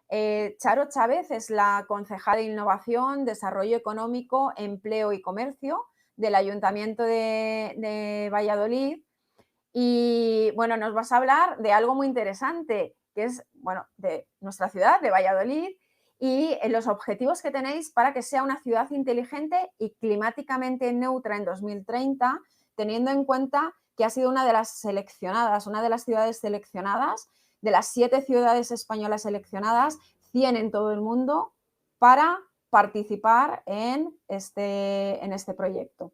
Charo Chávez es la concejala de Innovación, Desarrollo Económico, Empleo y Comercio del Ayuntamiento de Valladolid. Y bueno, nos vas a hablar de algo muy interesante, que es, bueno, de nuestra ciudad, de Valladolid, y los objetivos que tenéis para que sea una ciudad inteligente y climáticamente neutra en 2030, teniendo en cuenta que ha sido una de las seleccionadas, una de las ciudades seleccionadas, de las 7 ciudades españolas seleccionadas, 100 en todo el mundo, para participar en este proyecto.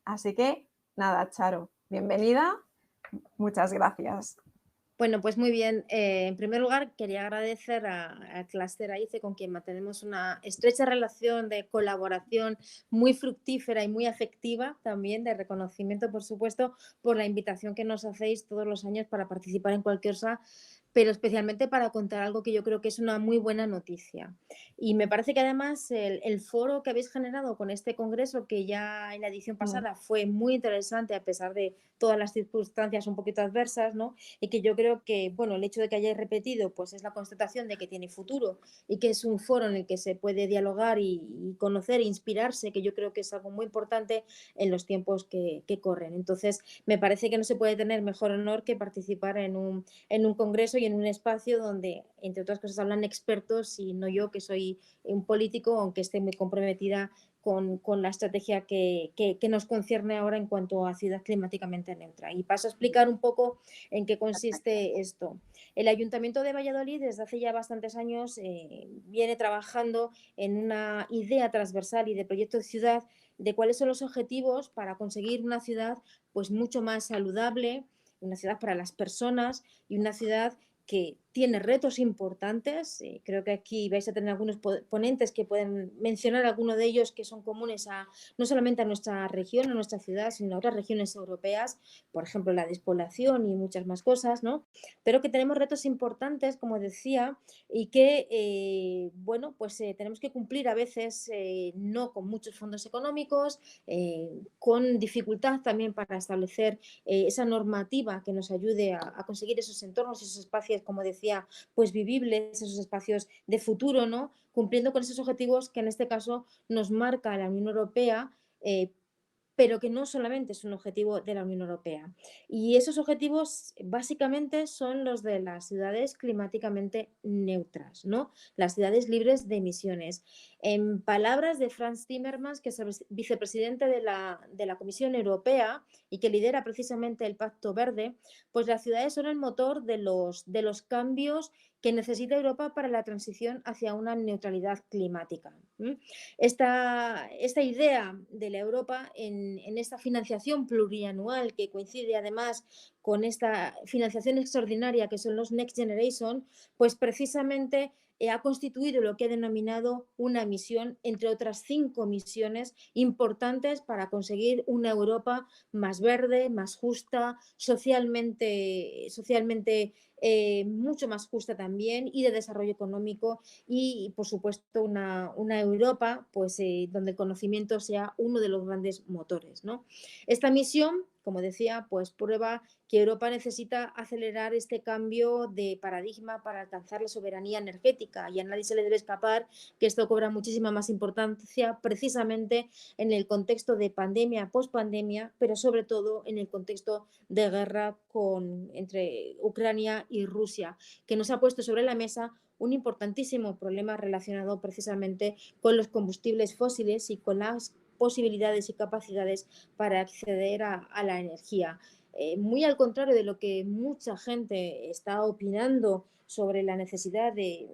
Así que, nada, Charo, bienvenida. Muchas gracias. Bueno, pues muy bien. En primer lugar, quería agradecer a Cluster AICE, con quien mantenemos una estrecha relación de colaboración muy fructífera y muy afectiva, también de reconocimiento, por supuesto, por la invitación que nos hacéis todos los años para participar en cualquier cosa, pero especialmente para contar algo que yo creo que es una muy buena noticia. Y me parece que además el foro que habéis generado con este congreso, que ya en la edición pasada fue muy interesante a pesar de todas las circunstancias un poquito adversas, ¿no? Y que yo creo que, bueno, el hecho de que hayáis repetido, pues es la constatación de que tiene futuro y que es un foro en el que se puede dialogar y conocer, inspirarse, que yo creo que es algo muy importante en los tiempos que corren. Entonces, me parece que no se puede tener mejor honor que participar en un congreso y en un espacio donde, entre otras cosas, hablan expertos y no yo, que soy un político, aunque esté muy comprometida con la estrategia que nos concierne ahora en cuanto a ciudad climáticamente neutra. Y paso a explicar un poco en qué consiste esto. El Ayuntamiento de Valladolid desde hace ya bastantes años viene trabajando en una idea transversal y de proyecto de ciudad de cuáles son los objetivos para conseguir una ciudad pues mucho más saludable, una ciudad para las personas y una ciudad que tiene retos importantes. Creo que aquí vais a tener algunos ponentes que pueden mencionar algunos de ellos que son comunes no solamente a nuestra región, a nuestra ciudad, sino a otras regiones europeas, por ejemplo, la despoblación y muchas más cosas, ¿no? Pero que tenemos retos importantes, como decía, y que, bueno, pues tenemos que cumplir a veces no con muchos fondos económicos, con dificultad también para establecer esa normativa que nos ayude a conseguir esos entornos, esos espacios, como decía, pues vivibles, esos espacios de futuro, ¿no? Cumpliendo con esos objetivos que en este caso nos marca la Unión Europea, pero que no solamente es un objetivo de la Unión Europea. Y esos objetivos básicamente son los de las ciudades climáticamente neutras, ¿no? Las ciudades libres de emisiones. En palabras de Frans Timmermans, que es el vicepresidente de la Comisión Europea y que lidera precisamente el Pacto Verde, pues las ciudades son el motor de los cambios que necesita Europa para la transición hacia una neutralidad climática. Esta idea de la Europa en esta financiación plurianual que coincide además con esta financiación extraordinaria que son los Next Generation, pues precisamente ha constituido lo que ha denominado una misión, entre otras 5 misiones importantes para conseguir una Europa más verde, más justa, socialmente mucho más justa también y de desarrollo económico y por supuesto una Europa pues, donde el conocimiento sea uno de los grandes motores, ¿no? Esta misión, como decía, pues prueba que Europa necesita acelerar este cambio de paradigma para alcanzar la soberanía energética y a nadie se le debe escapar que esto cobra muchísima más importancia precisamente en el contexto de pandemia, pospandemia, pero sobre todo en el contexto de guerra entre Ucrania y Rusia, que nos ha puesto sobre la mesa un importantísimo problema relacionado precisamente con los combustibles fósiles y con las posibilidades y capacidades para acceder a la energía. Muy al contrario de lo que mucha gente está opinando sobre la necesidad de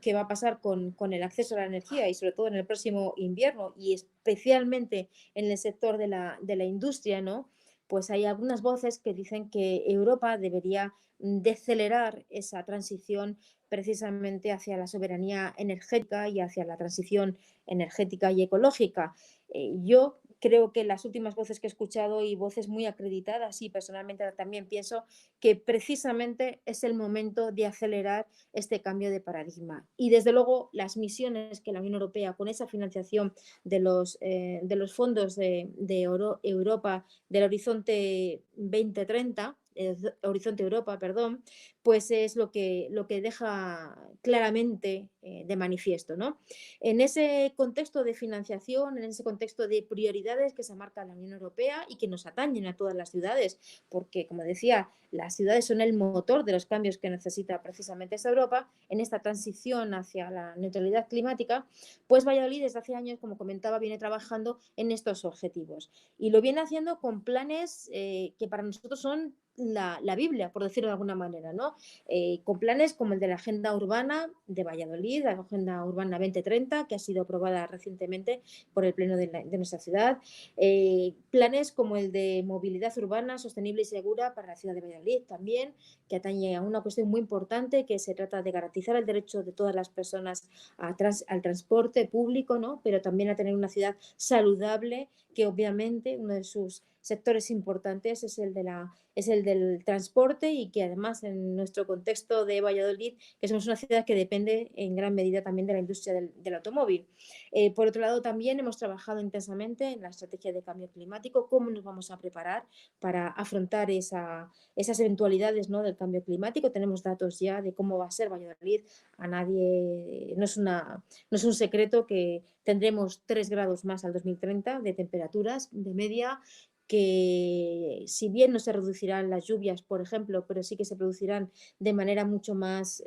qué va a pasar con el acceso a la energía y sobre todo en el próximo invierno y especialmente en el sector de la industria, ¿no? Pues hay algunas voces que dicen que Europa debería decelerar esa transición precisamente hacia la soberanía energética y hacia la transición energética y ecológica. Yo creo que las últimas voces que he escuchado y voces muy acreditadas y personalmente también pienso que precisamente es el momento de acelerar este cambio de paradigma. Y desde luego las misiones que la Unión Europea con esa financiación de los fondos de Europa del Horizonte 2030 Horizonte Europa, perdón, pues es lo que deja claramente de manifiesto, ¿no? En ese contexto de financiación, en ese contexto de prioridades que se marca la Unión Europea y que nos atañen a todas las ciudades, porque, como decía, las ciudades son el motor de los cambios que necesita precisamente esta Europa en esta transición hacia la neutralidad climática, pues Valladolid desde hace años, como comentaba, viene trabajando en estos objetivos y lo viene haciendo con planes que para nosotros son la Biblia, por decirlo de alguna manera, ¿no? Con planes como el de la Agenda Urbana de Valladolid, la Agenda Urbana 2030, que ha sido aprobada recientemente por el Pleno de nuestra ciudad, planes como el de movilidad urbana sostenible y segura para la ciudad de Valladolid también, que atañe a una cuestión muy importante, que se trata de garantizar el derecho de todas las personas al transporte público, ¿no? Pero también a tener una ciudad saludable, que obviamente uno de sus sectores importantes es el del transporte y que además en nuestro contexto de Valladolid, que somos una ciudad que depende en gran medida también de la industria del automóvil. Por otro lado, también hemos trabajado intensamente en la estrategia de cambio climático, cómo nos vamos a preparar para afrontar esas eventualidades, ¿no?, del cambio climático. Tenemos datos ya de cómo va a ser Valladolid. A nadie, no es un secreto que tendremos 3 grados más al 2030 de temperaturas de media, que si bien no se reducirán las lluvias, por ejemplo, pero sí que se producirán de manera mucho más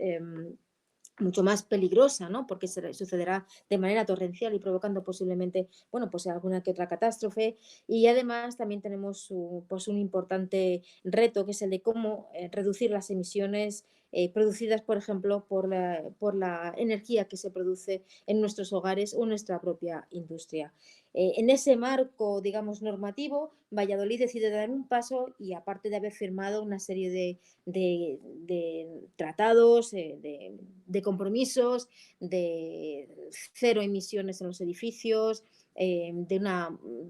peligrosa, ¿no? Porque sucederá de manera torrencial y provocando posiblemente, bueno, pues alguna que otra catástrofe. Y además también tenemos pues un importante reto, que es el de cómo reducir las emisiones producidas, por ejemplo, por la energía que se produce en nuestros hogares o en nuestra propia industria. En ese marco, digamos, normativo, Valladolid decide dar un paso y, aparte de haber firmado una serie de tratados, de compromisos, de cero emisiones en los edificios, de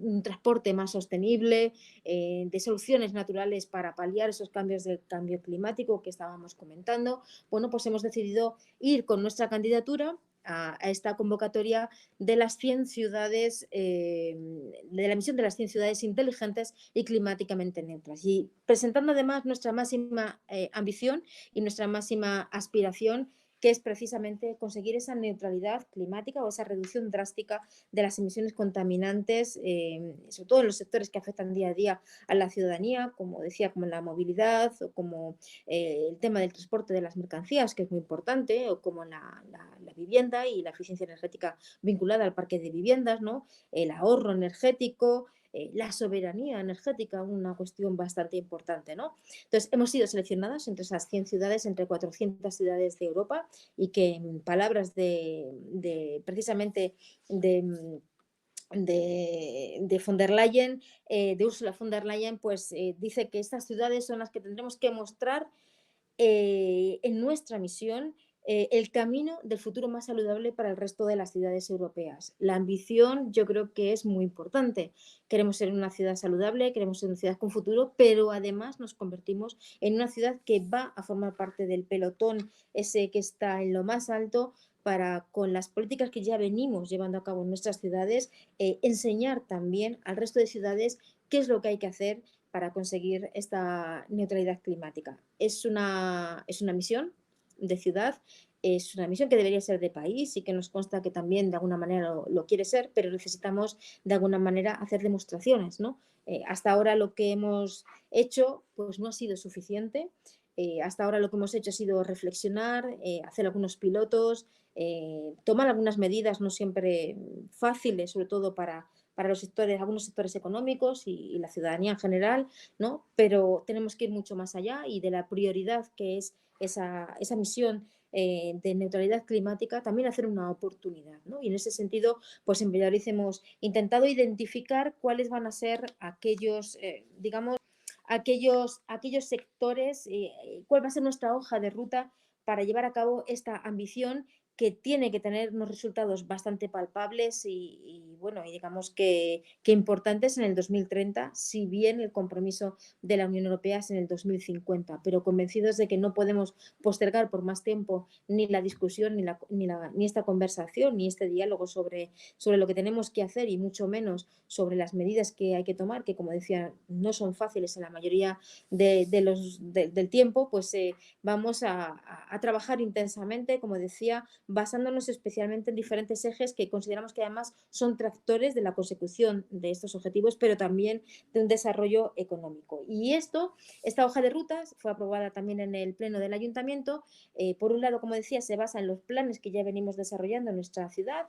un transporte más sostenible, de soluciones naturales para paliar esos cambios del cambio climático que estábamos comentando, bueno, pues hemos decidido ir con nuestra candidatura a esta convocatoria de las 100 ciudades, de la misión de las 100 ciudades inteligentes y climáticamente neutras. Y presentando además nuestra máxima ambición y nuestra máxima aspiración, que es precisamente conseguir esa neutralidad climática o esa reducción drástica de las emisiones contaminantes, sobre todo en los sectores que afectan día a día a la ciudadanía, como decía, como la movilidad o como el tema del transporte de las mercancías, que es muy importante, o como la vivienda y la eficiencia energética vinculada al parque de viviendas, ¿no? El ahorro energético, la soberanía energética, una cuestión bastante importante, ¿no? Entonces, hemos sido seleccionadas entre esas 100 ciudades, entre 400 ciudades de Europa, y que, en palabras precisamente de von der Leyen, de Ursula von der Leyen, pues dice que estas ciudades son las que tendremos que mostrar en nuestra misión el camino del futuro más saludable para el resto de las ciudades europeas. La ambición, yo creo que es muy importante. Queremos ser una ciudad saludable, queremos ser una ciudad con futuro, pero además nos convertimos en una ciudad que va a formar parte del pelotón ese que está en lo más alto, para, con las políticas que ya venimos llevando a cabo en nuestras ciudades, enseñar también al resto de ciudades qué es lo que hay que hacer para conseguir esta neutralidad climática. Es una misión de ciudad, es una misión que debería ser de país y que nos consta que también de alguna manera lo quiere ser, pero necesitamos de alguna manera hacer demostraciones, ¿no? Hasta ahora lo que hemos hecho pues no ha sido suficiente. Hasta ahora lo que hemos hecho ha sido reflexionar, hacer algunos pilotos, tomar algunas medidas no siempre fáciles, sobre todo para los sectores, algunos sectores económicos y la ciudadanía en general, ¿no? Pero tenemos que ir mucho más allá, y de la prioridad que es esa misión de neutralidad climática, también hacer una oportunidad, ¿no? Y en ese sentido, pues en Valladolid hemos intentado identificar cuáles van a ser aquellos, digamos, aquellos sectores, cuál va a ser nuestra hoja de ruta para llevar a cabo esta ambición, que tiene que tener unos resultados bastante palpables y bueno, y digamos que importantes en el 2030, si bien el compromiso de la Unión Europea es en el 2050, pero convencidos de que no podemos postergar por más tiempo ni la discusión, ni esta conversación, ni este diálogo sobre lo que tenemos que hacer y mucho menos sobre las medidas que hay que tomar, que como decía, no son fáciles en la mayoría del tiempo, pues vamos a trabajar intensamente, como decía, basándonos especialmente en diferentes ejes que consideramos que además son tractores de la consecución de estos objetivos, pero también de un desarrollo económico. Y esta hoja de rutas fue aprobada también en el Pleno del Ayuntamiento. Por un lado, como decía, se basa en los planes que ya venimos desarrollando en nuestra ciudad.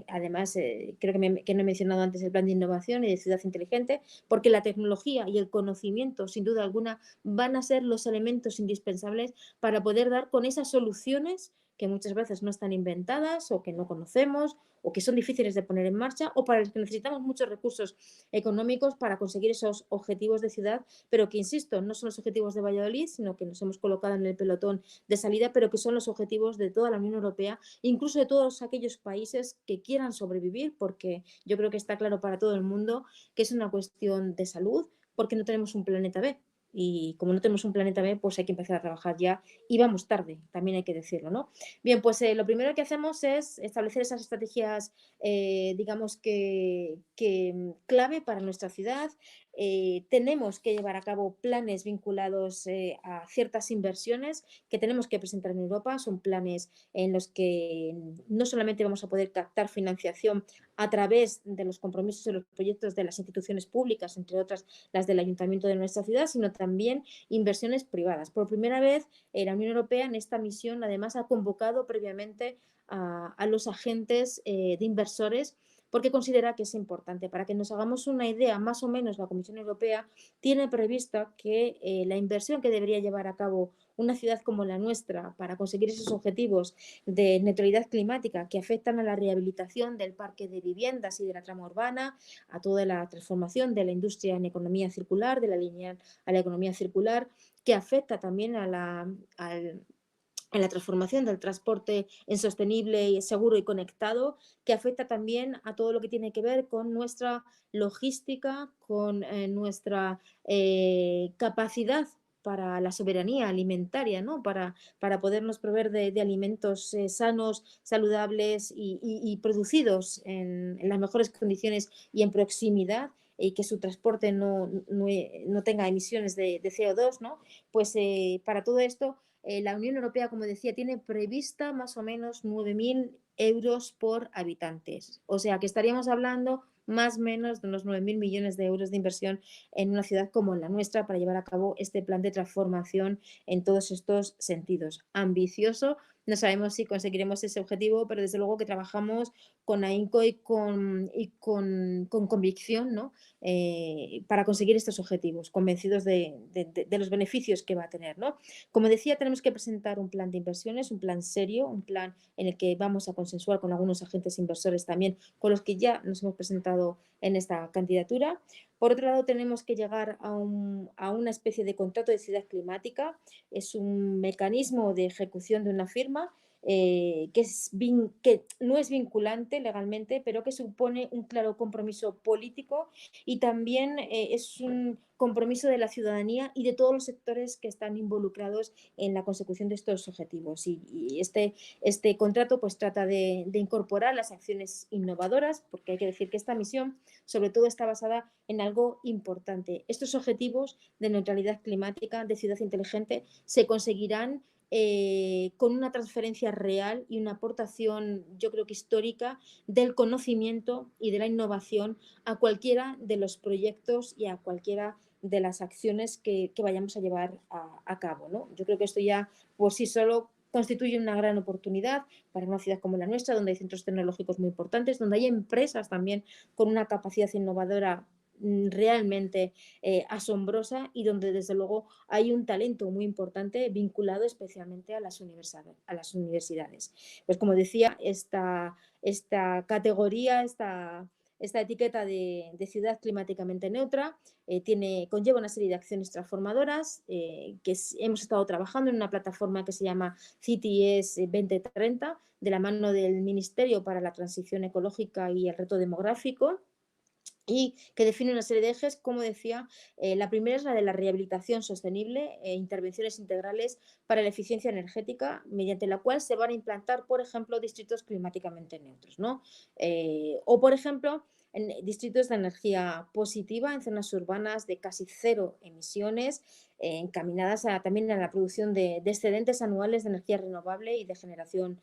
Además, creo que no he mencionado antes el plan de innovación y de ciudad inteligente, porque la tecnología y el conocimiento, sin duda alguna, van a ser los elementos indispensables para poder dar con esas soluciones que muchas veces no están inventadas o que no conocemos o que son difíciles de poner en marcha o para los que necesitamos muchos recursos económicos para conseguir esos objetivos de ciudad, pero que, insisto, no son los objetivos de Valladolid, sino que nos hemos colocado en el pelotón de salida, pero que son los objetivos de toda la Unión Europea, incluso de todos aquellos países que quieran sobrevivir, porque yo creo que está claro para todo el mundo que es una cuestión de salud, porque no tenemos un planeta B. Y como no tenemos un planeta B, pues hay que empezar a trabajar ya y vamos tarde, también hay que decirlo, ¿no? Bien, pues lo primero que hacemos es establecer esas estrategias, digamos que clave para nuestra ciudad. Tenemos que llevar a cabo planes vinculados a ciertas inversiones que tenemos que presentar en Europa. Son planes en los que no solamente vamos a poder captar financiación a través de los compromisos de los proyectos de las instituciones públicas, entre otras las del ayuntamiento de nuestra ciudad, sino también inversiones privadas. Por primera vez, la Unión Europea en esta misión además ha convocado previamente a los agentes de inversores porque considera que es importante. Para que nos hagamos una idea, más o menos la Comisión Europea tiene prevista que la inversión que debería llevar a cabo una ciudad como la nuestra para conseguir esos objetivos de neutralidad climática que afectan a la rehabilitación del parque de viviendas y de la trama urbana, a toda la transformación de la industria en economía circular, de la lineal a la economía circular, que afecta también en la transformación del transporte en sostenible, y seguro y conectado, que afecta también a todo lo que tiene que ver con nuestra logística, con nuestra capacidad para la soberanía alimentaria, ¿no? Para podernos proveer de alimentos sanos, saludables y producidos en las mejores condiciones y en proximidad y que su transporte no tenga emisiones de CO2, ¿no? Pues para todo esto la Unión Europea, como decía, tiene prevista más o menos 9.000 euros por habitantes. O sea que estaríamos hablando más o menos de unos 9.000 millones de euros de inversión en una ciudad como la nuestra para llevar a cabo este plan de transformación en todos estos sentidos. Ambicioso, no sabemos si conseguiremos ese objetivo, pero desde luego que trabajamos con ahínco con convicción, ¿no? Para conseguir estos objetivos, convencidos de los beneficios que va a tener, ¿no? Como decía, tenemos que presentar un plan de inversiones, un plan serio, un plan en el que vamos a consensuar con algunos agentes inversores también, con los que ya nos hemos presentado en esta candidatura. Por otro lado, tenemos que llegar a una especie de contrato de ciudad climática. Es un mecanismo de ejecución de una firma que no es vinculante legalmente, pero que supone un claro compromiso político y también es un compromiso de la ciudadanía y de todos los sectores que están involucrados en la consecución de estos objetivos. Y este contrato pues trata de incorporar las acciones innovadoras, porque hay que decir que esta misión sobre todo está basada en algo importante. Estos objetivos de neutralidad climática, de ciudad inteligente, se conseguirán con una transferencia real y una aportación, yo creo que histórica, del conocimiento y de la innovación a cualquiera de los proyectos y a cualquiera de las acciones que vayamos a llevar a cabo, ¿no? Yo creo que esto ya por sí solo constituye una gran oportunidad para una ciudad como la nuestra, donde hay centros tecnológicos muy importantes, donde hay empresas también con una capacidad innovadora realmente asombrosa y donde desde luego hay un talento muy importante vinculado especialmente a las universidades. Pues como decía, esta categoría, esta etiqueta de ciudad climáticamente neutra conlleva una serie de acciones transformadoras hemos estado trabajando en una plataforma que se llama CITIES 2030, de la mano del Ministerio para la Transición Ecológica y el Reto Demográfico, y que define una serie de ejes, como decía, la primera es la de la rehabilitación sostenible e intervenciones integrales para la eficiencia energética, mediante la cual se van a implantar, por ejemplo, distritos climáticamente neutros, ¿no? O, por ejemplo, en distritos de energía positiva en zonas urbanas de casi cero emisiones, encaminadas también a la producción de excedentes anuales de energía renovable y de generación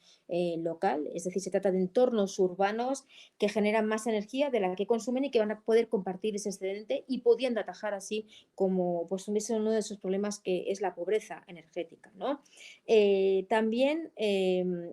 local. Es decir, se trata de entornos urbanos que generan más energía de la que consumen y que van a poder compartir ese excedente y pudiendo atajar así como pues, uno de esos problemas que es la pobreza energética, ¿no? También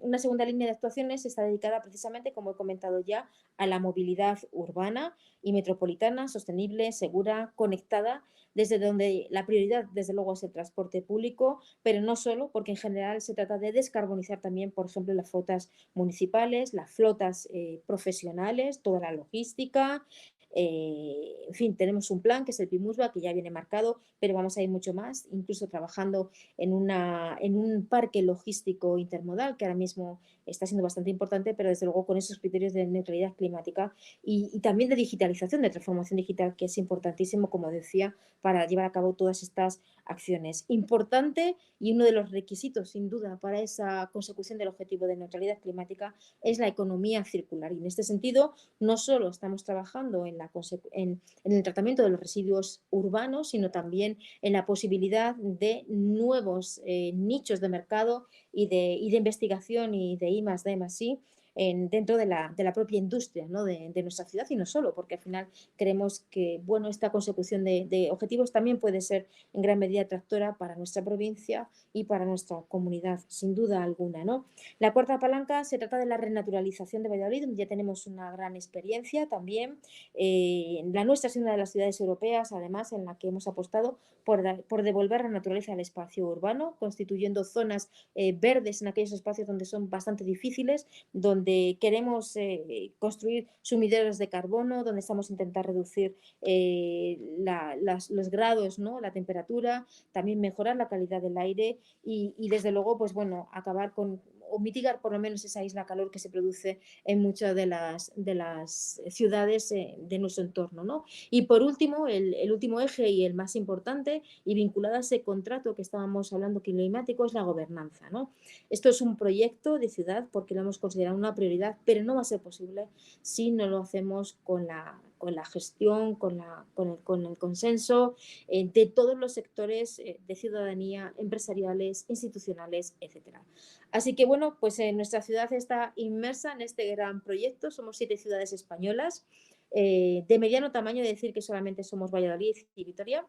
una segunda línea de actuaciones está dedicada precisamente, como he comentado ya, a la movilidad urbana y metropolitana, sostenible, segura, conectada, desde donde la prioridad, desde luego, es el transporte público, pero no solo, porque en general se trata de descarbonizar también, por ejemplo, las flotas municipales, las flotas profesionales, toda la logística. En fin, tenemos un plan que es el PIMUSBA, que ya viene marcado, pero vamos a ir mucho más, incluso trabajando en un parque logístico intermodal, que ahora mismo está siendo bastante importante, pero desde luego con esos criterios de neutralidad climática y también de digitalización, de transformación digital, que es importantísimo, como decía, para llevar a cabo todas estas acciones. Importante y uno de los requisitos, sin duda, para esa consecución del objetivo de neutralidad climática es la economía circular. Y en este sentido, no solo estamos trabajando en el tratamiento de los residuos urbanos, sino también en la posibilidad de nuevos nichos de mercado y de investigación y de I+D+I dentro de la propia industria, ¿no? de nuestra ciudad, y no solo, porque al final creemos que bueno, esta consecución de objetivos también puede ser en gran medida atractora para nuestra provincia y para nuestra comunidad, sin duda alguna, ¿no? La cuarta palanca se trata de la renaturalización de Valladolid, donde ya tenemos una gran experiencia también. La nuestra es una de las ciudades europeas, además, en la que hemos apostado por devolver la naturaleza al espacio urbano, constituyendo zonas verdes en aquellos espacios donde son bastante difíciles, donde queremos construir sumideros de carbono, donde estamos intentando reducir los grados, ¿no? La temperatura, también mejorar la calidad del aire y desde luego, pues bueno, acabar con o mitigar por lo menos esa isla calor que se produce en muchas de las ciudades de nuestro entorno, ¿no? Y por último, el último eje y el más importante y vinculado a ese contrato que estábamos hablando climático es la gobernanza, ¿no? Esto es un proyecto de ciudad porque lo hemos considerado una prioridad, pero no va a ser posible si no lo hacemos con la gestión, con el consenso de todos los sectores de ciudadanía, empresariales, institucionales, etcétera. Así que bueno, pues nuestra ciudad está inmersa en este gran proyecto. Somos 7 ciudades españolas de mediano tamaño, de decir que solamente somos Valladolid y Vitoria,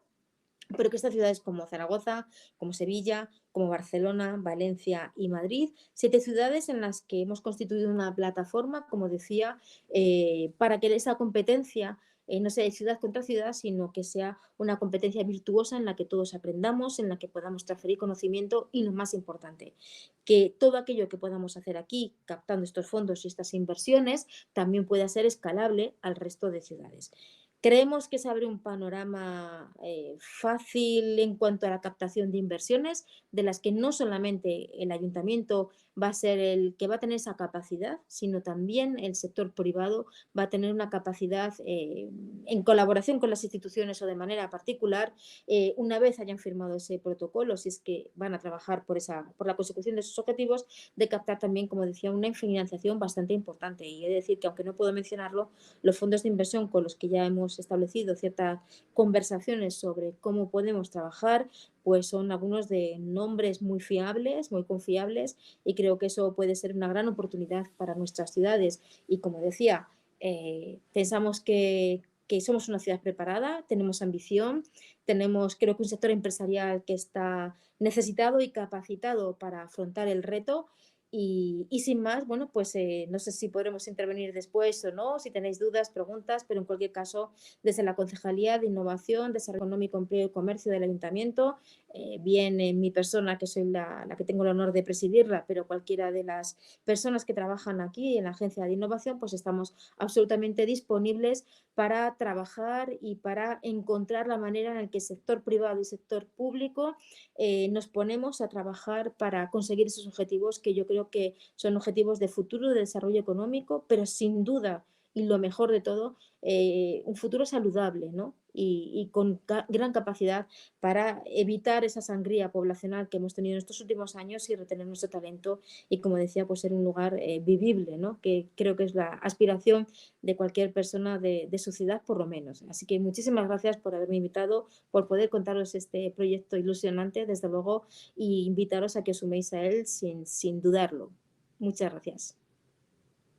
pero que estas ciudades como Zaragoza, como Sevilla, como Barcelona, Valencia y Madrid, 7 ciudades en las que hemos constituido una plataforma, como decía, para que esa competencia no sea de ciudad contra ciudad, sino que sea una competencia virtuosa en la que todos aprendamos, en la que podamos transferir conocimiento y, lo más importante, que todo aquello que podamos hacer aquí, captando estos fondos y estas inversiones, también pueda ser escalable al resto de ciudades. Creemos que se abre un panorama fácil en cuanto a la captación de inversiones, de las que no solamente el ayuntamiento va a ser el que va a tener esa capacidad, sino también el sector privado va a tener una capacidad en colaboración con las instituciones o de manera particular, una vez hayan firmado ese protocolo, si es que van a trabajar por la consecución de sus objetivos, de captar también, como decía, una financiación bastante importante. Y he de decir que, aunque no puedo mencionarlo, los fondos de inversión con los que ya hemos establecido ciertas conversaciones sobre cómo podemos trabajar, pues son algunos de nombres muy fiables, muy confiables, y creo que eso puede ser una gran oportunidad para nuestras ciudades. Y como decía, pensamos que somos una ciudad preparada, tenemos ambición, tenemos, creo que, un sector empresarial que está necesitado y capacitado para afrontar el reto. Y sin más, bueno, pues no sé si podremos intervenir después o no, si tenéis dudas, preguntas, pero en cualquier caso, desde la Concejalía de Innovación, Desarrollo Económico, Empleo y Comercio del Ayuntamiento, bien en mi persona, que soy la que tengo el honor de presidirla, pero cualquiera de las personas que trabajan aquí en la Agencia de Innovación, pues estamos absolutamente disponibles para trabajar y para encontrar la manera en la que el sector privado y sector público nos ponemos a trabajar para conseguir esos objetivos que yo creo que son objetivos de futuro, de desarrollo económico, pero sin duda, y lo mejor de todo, un futuro saludable, ¿no? Y con gran capacidad para evitar esa sangría poblacional que hemos tenido en estos últimos años y retener nuestro talento y, como decía, pues ser un lugar vivible, ¿no? Que creo que es la aspiración de cualquier persona de su ciudad, por lo menos. Así que muchísimas gracias por haberme invitado, por poder contaros este proyecto ilusionante, desde luego, y invitaros a que os suméis a él sin dudarlo. Muchas gracias.